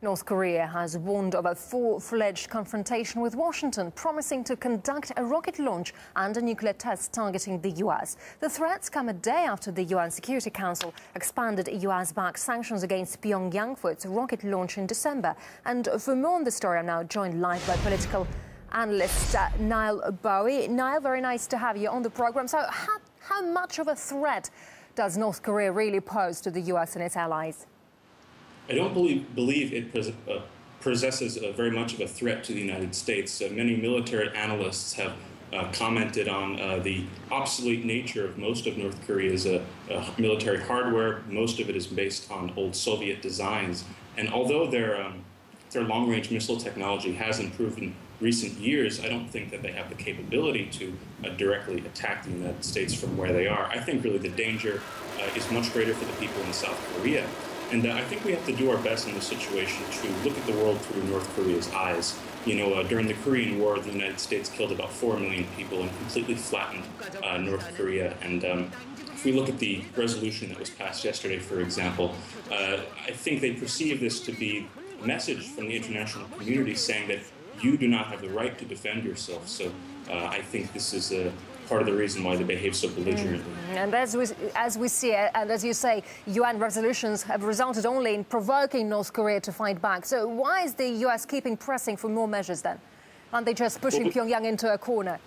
North Korea has warned of a full-fledged confrontation with Washington, promising to conduct a rocket launch and a nuclear test targeting the U.S. The threats come a day after the UN Security Council expanded US-backed sanctions against Pyongyang for its rocket launch in December. And for more on the story, I'm now joined live by political analyst Niall Bowie. Niall, very nice to have you on the programme. So how much of a threat does North Korea really pose to the US and its allies? I don't believe it possesses very much of a threat to the United States. Many military analysts have commented on the obsolete nature of most of North Korea's military hardware. Most of it is based on old Soviet designs. And although their long-range missile technology has improved in recent years, I don't think that they have the capability to directly attack the United States from where they are. I think really the danger is much greater for the people in South Korea. And I think we have to do our best in this situation to look at the world through North Korea's eyes. You know, during the Korean War, the United States killed about 4 million people and completely flattened North Korea. And if we look at the resolution that was passed yesterday, for example, I think they perceive this to be a message from the international community saying that you do not have the right to defend yourself. So I think this is part of the reason why they behave so belligerently. And as we see, and as you say, UN resolutions have resulted only in provoking North Korea to fight back. So why is the US keeping pressing for more measures then? Aren't they just pushing Pyongyang into a corner?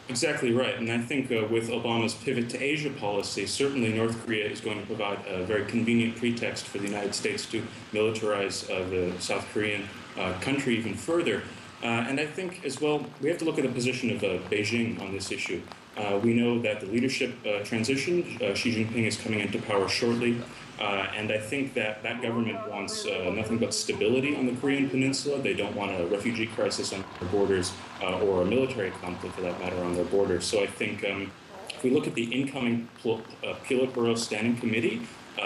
Exactly right. And I think with Obama's pivot to Asia policy, certainly North Korea is going to provide a very convenient pretext for the United States to militarize the South Korean country even further. And I think, as well, we have to look at the position of Beijing on this issue. We know that the leadership transition, Xi Jinping is coming into power shortly, and I think that that government wants nothing but stability on the Korean peninsula. They don't want a refugee crisis on their borders or a military conflict, for that matter, on their borders. So I think if we look at the incoming Politburo Standing Committee,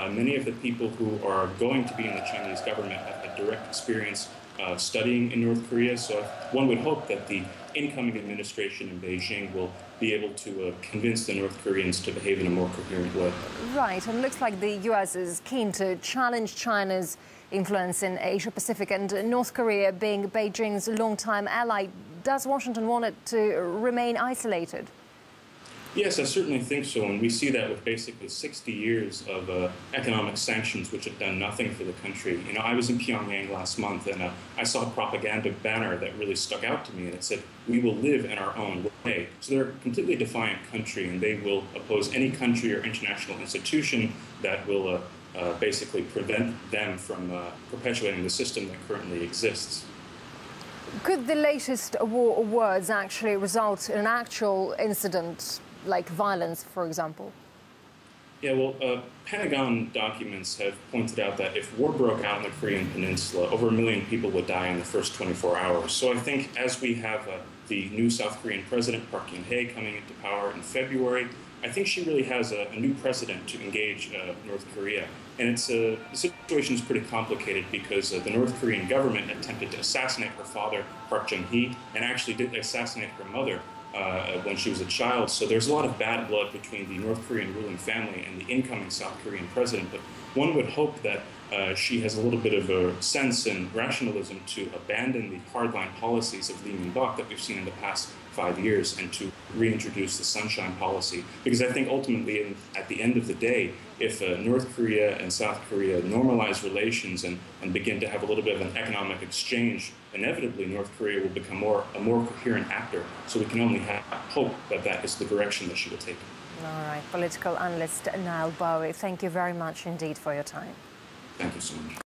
many of the people who are going to be in the Chinese government have had direct experience studying in North Korea, so one would hope that the incoming administration in Beijing will be able to convince the North Koreans to behave in a more coherent way. Right, and it looks like the US is keen to challenge China's influence in Asia-Pacific, and North Korea being Beijing's longtime ally, does Washington want it to remain isolated? Yes, I certainly think so, and we see that with basically 60 years of economic sanctions which have done nothing for the country. You know, I was in Pyongyang last month, and I saw a propaganda banner that really stuck out to me, and it said, "We will live in our own way." So they're a completely defiant country, and they will oppose any country or international institution that will basically prevent them from perpetuating the system that currently exists. Could the latest war words actually result in an actual incident, like violence, for example? Yeah, well, Pentagon documents have pointed out that if war broke out on the Korean Peninsula, over 1 million people would die in the first 24 hours. So I think as we have the new South Korean president, Park Geun-hye, coming into power in February, I think she really has a new precedent to engage North Korea. And the situation is pretty complicated because the North Korean government attempted to assassinate her father, Park Geun-hye, and actually did assassinate her mother when she was a child. So there's a lot of bad blood between the North Korean ruling family and the incoming South Korean president. But one would hope that she has a little bit of a sense and rationalism to abandon the hardline policies of Lee Myung-bak that we've seen in the past 5 years and to reintroduce the sunshine policy. Because I think ultimately, at the end of the day, if North Korea and South Korea normalize relations and begin to have a little bit of an economic exchange, inevitably North Korea will become a more coherent actor. So we can only hope that that is the direction that she will take. All right, political analyst Niall Bowie, thank you very much indeed for your time. Thank you so much.